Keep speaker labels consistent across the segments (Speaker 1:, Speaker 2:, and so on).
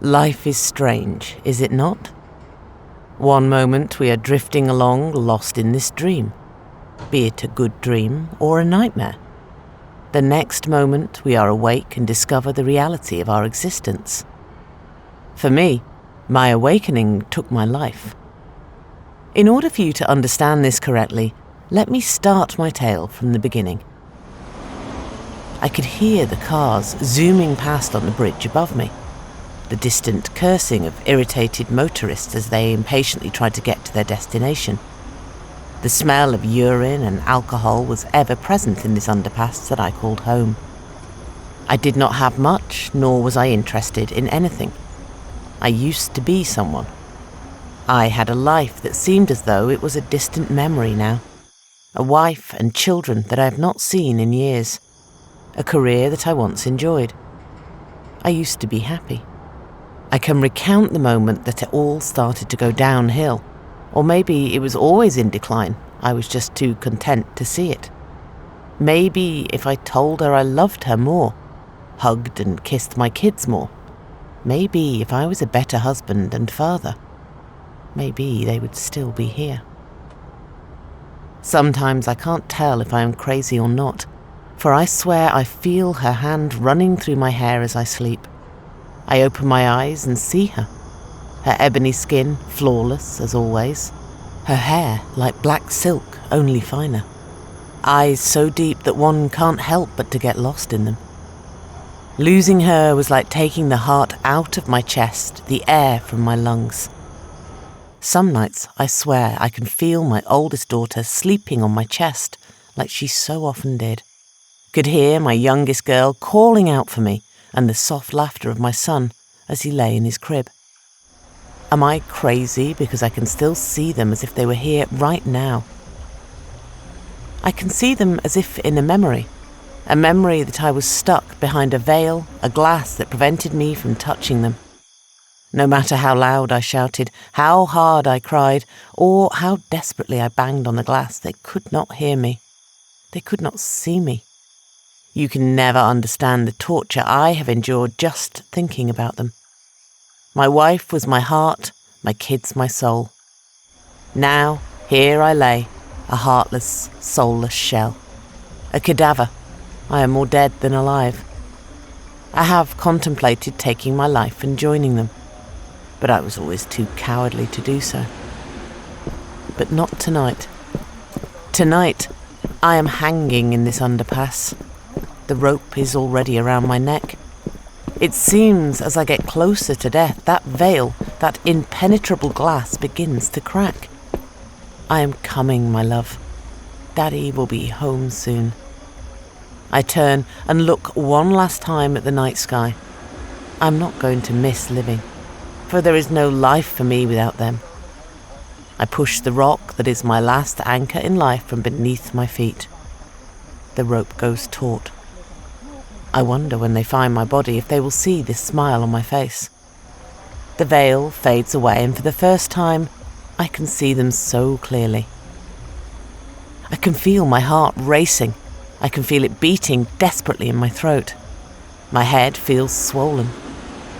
Speaker 1: Life is strange, is it not? One moment we are drifting along, lost in this dream, be it a good dream or a nightmare. The next moment we are awake and discover the reality of our existence. For me, my awakening took my life. In order for you to understand this correctly, let me start my tale from the beginning. I could hear the cars zooming past on the bridge above me, the distant cursing of irritated motorists as they impatiently tried to get to their destination. The smell of urine and alcohol was ever present in this underpass that I called home. I did not have much, nor was I interested in anything. I used to be someone. I had a life that seemed as though it was a distant memory now. A wife and children that I have not seen in years. A career that I once enjoyed. I used to be happy. I can recount the moment that it all started to go downhill, or maybe it was always in decline. I was just too content to see it. Maybe if I told her I loved her more, hugged and kissed my kids more, maybe if I was a better husband and father, maybe they would still be here. Sometimes I can't tell if I am crazy or not, for I swear I feel her hand running through my hair as I sleep. I open my eyes and see her. Her ebony skin, flawless as always. Her hair like black silk, only finer. Eyes so deep that one can't help but to get lost in them. Losing her was like taking the heart out of my chest, the air from my lungs. Some nights, I swear, I can feel my oldest daughter sleeping on my chest, like she so often did. Could hear my youngest girl calling out for me, and the soft laughter of my son as he lay in his crib. Am I crazy because I can still see them as if they were here right now? I can see them as if in a memory that I was stuck behind a veil, a glass that prevented me from touching them. No matter how loud I shouted, how hard I cried, or how desperately I banged on the glass, they could not hear me. They could not see me. You can never understand the torture I have endured just thinking about them. My wife was my heart, my kids my soul. Now, here I lay, a heartless, soulless shell. A cadaver. I am more dead than alive. I have contemplated taking my life and joining them, but I was always too cowardly to do so. But not tonight. Tonight, I am hanging in this underpass. The rope is already around my neck. It seems as I get closer to death, that veil, that impenetrable glass begins to crack. I am coming, my love. Daddy will be home soon. I turn and look one last time at the night sky. I'm not going to miss living, for there is no life for me without them. I push the rock that is my last anchor in life from beneath my feet. The rope goes taut. I wonder when they find my body if they will see this smile on my face. The veil fades away, and for the first time, I can see them so clearly. I can feel my heart racing. I can feel it beating desperately in my throat. My head feels swollen.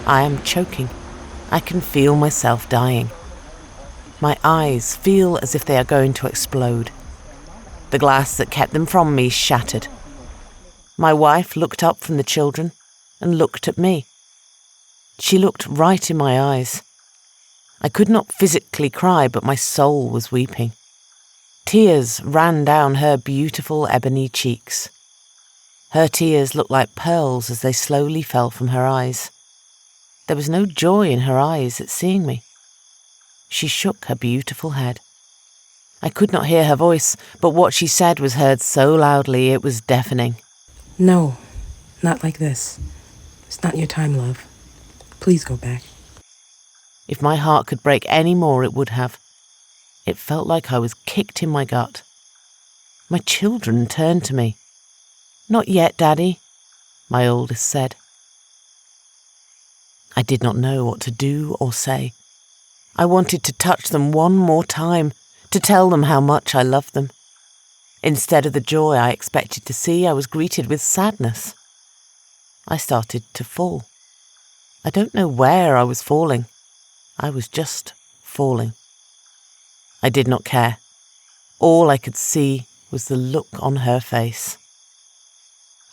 Speaker 1: I am choking. I can feel myself dying. My eyes feel as if they are going to explode. The glass that kept them from me shattered. My wife looked up from the children and looked at me. She looked right in my eyes. I could not physically cry, but my soul was weeping. Tears ran down her beautiful ebony cheeks. Her tears looked like pearls as they slowly fell from her eyes. There was no joy in her eyes at seeing me. She shook her beautiful head. I could not hear her voice, but what she said was heard so loudly it was deafening.
Speaker 2: No, not like this. It's not your time, love. Please go back.
Speaker 1: If my heart could break any more, it would have. It felt like I was kicked in my gut. My children turned to me. "Not yet, Daddy," my oldest said. I did not know what to do or say. I wanted to touch them one more time, to tell them how much I loved them. Instead of the joy I expected to see, I was greeted with sadness. I started to fall. I don't know where I was falling. I was just falling. I did not care. All I could see was the look on her face.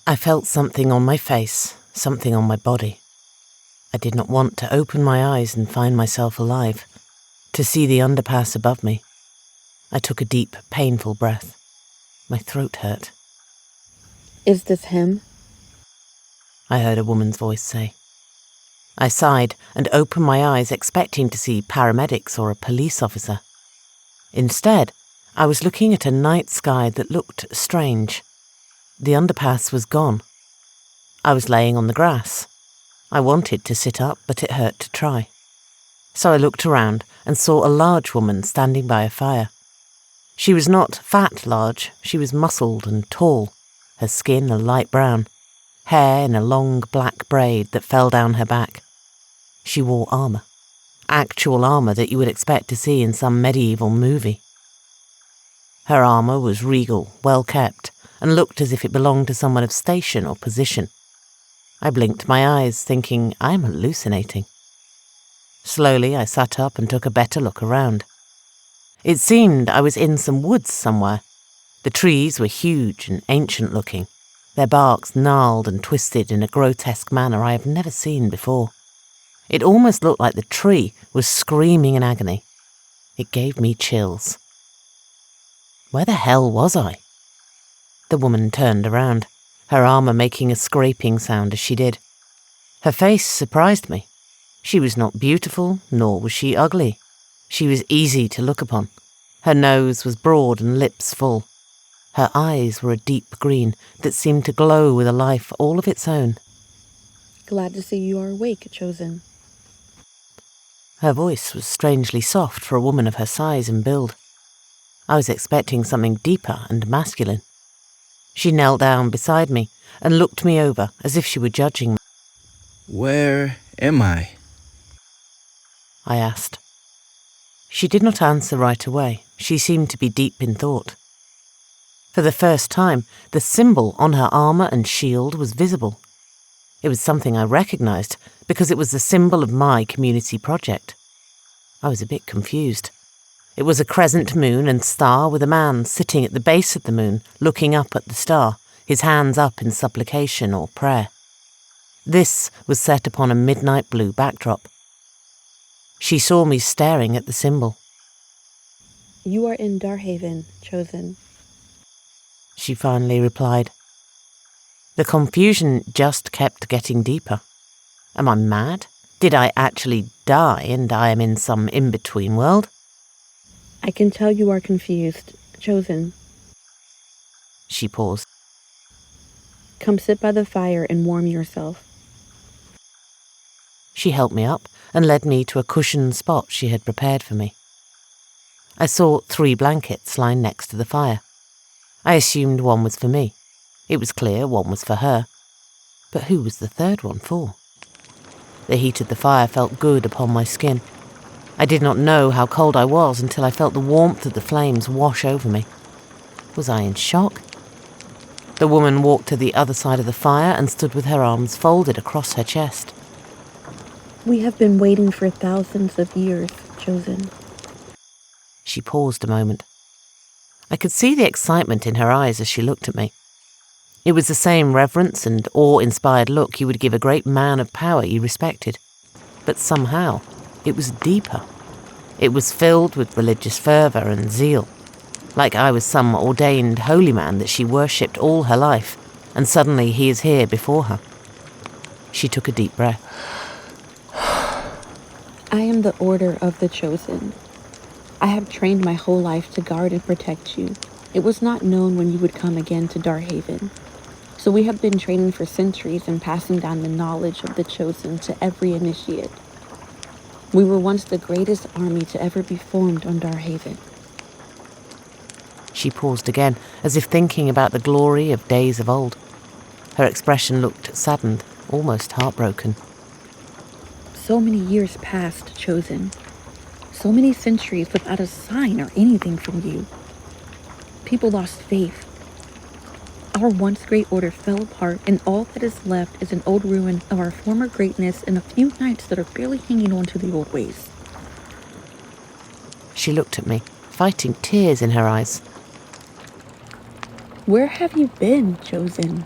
Speaker 1: I felt something on my face, something on my body. I did not want to open my eyes and find myself alive, to see the underpass above me. I took a deep, painful breath. My throat hurt.
Speaker 3: Is this him?
Speaker 1: I heard a woman's voice say. I sighed and opened my eyes, expecting to see paramedics or a police officer. Instead, I was looking at a night sky that looked strange. The underpass was gone. I was laying on the grass. I wanted to sit up, but it hurt to try. So I looked around and saw a large woman standing by a fire. She was not fat large, she was muscled and tall, her skin a light brown, hair in a long black braid that fell down her back. She wore armour, actual armour that you would expect to see in some medieval movie. Her armour was regal, well kept, and looked as if it belonged to someone of station or position. I blinked my eyes, thinking, I'm hallucinating. Slowly I sat up and took a better look around. It seemed I was in some woods somewhere. The trees were huge and ancient-looking, their barks gnarled and twisted in a grotesque manner I have never seen before. It almost looked like the tree was screaming in agony. It gave me chills. Where the hell was I? The woman turned around, her armour making a scraping sound as she did. Her face surprised me. She was not beautiful, nor was she ugly. She was easy to look upon. Her nose was broad and lips full. Her eyes were a deep green that seemed to glow with a life all of its own.
Speaker 3: Glad to see you are awake, Chosen.
Speaker 1: Her voice was strangely soft for a woman of her size and build. I was expecting something deeper and masculine. She knelt down beside me and looked me over as if she were judging me.
Speaker 4: Where am I?
Speaker 1: I asked. She did not answer right away. She seemed to be deep in thought. For the first time, the symbol on her armour and shield was visible. It was something I recognised because it was the symbol of my community project. I was a bit confused. It was a crescent moon and star with a man sitting at the base of the moon, looking up at the star, his hands up in supplication or prayer. This was set upon a midnight blue backdrop. She saw me staring at the symbol.
Speaker 3: You are in Darhaven, Chosen.
Speaker 1: She finally replied. The confusion just kept getting deeper. Am I mad? Did I actually die and I am in some in-between world?
Speaker 3: I can tell you are confused, Chosen.
Speaker 1: She paused.
Speaker 3: Come sit by the fire and warm yourself.
Speaker 1: She helped me up and led me to a cushioned spot she had prepared for me. I saw 3 blankets lying next to the fire. I assumed one was for me. It was clear one was for her. But who was the third one for? The heat of the fire felt good upon my skin. I did not know how cold I was until I felt the warmth of the flames wash over me. Was I in shock? The woman walked to the other side of the fire and stood with her arms folded across her chest.
Speaker 3: We have been waiting for thousands of years, Chosen.
Speaker 1: She paused a moment. I could see the excitement in her eyes as she looked at me. It was the same reverence and awe-inspired look you would give a great man of power you respected. But somehow, it was deeper. It was filled with religious fervour and zeal, like I was some ordained holy man that she worshipped all her life, and suddenly he is here before her. She took a deep breath.
Speaker 3: I am the Order of the Chosen. I have trained my whole life to guard and protect you. It was not known when you would come again to Darhaven. So we have been training for centuries and passing down the knowledge of the Chosen to every initiate. We were once the greatest army to ever be formed on Darhaven.
Speaker 1: She paused again, as if thinking about the glory of days of old. Her expression looked saddened, almost heartbroken.
Speaker 3: So many years passed, Chosen. So many centuries without a sign or anything from you. People lost faith. Our once great order fell apart, and all that is left is an old ruin of our former greatness and a few knights that are barely hanging on to the old ways.
Speaker 1: She looked at me, fighting tears in her eyes.
Speaker 3: Where have you been, Chosen?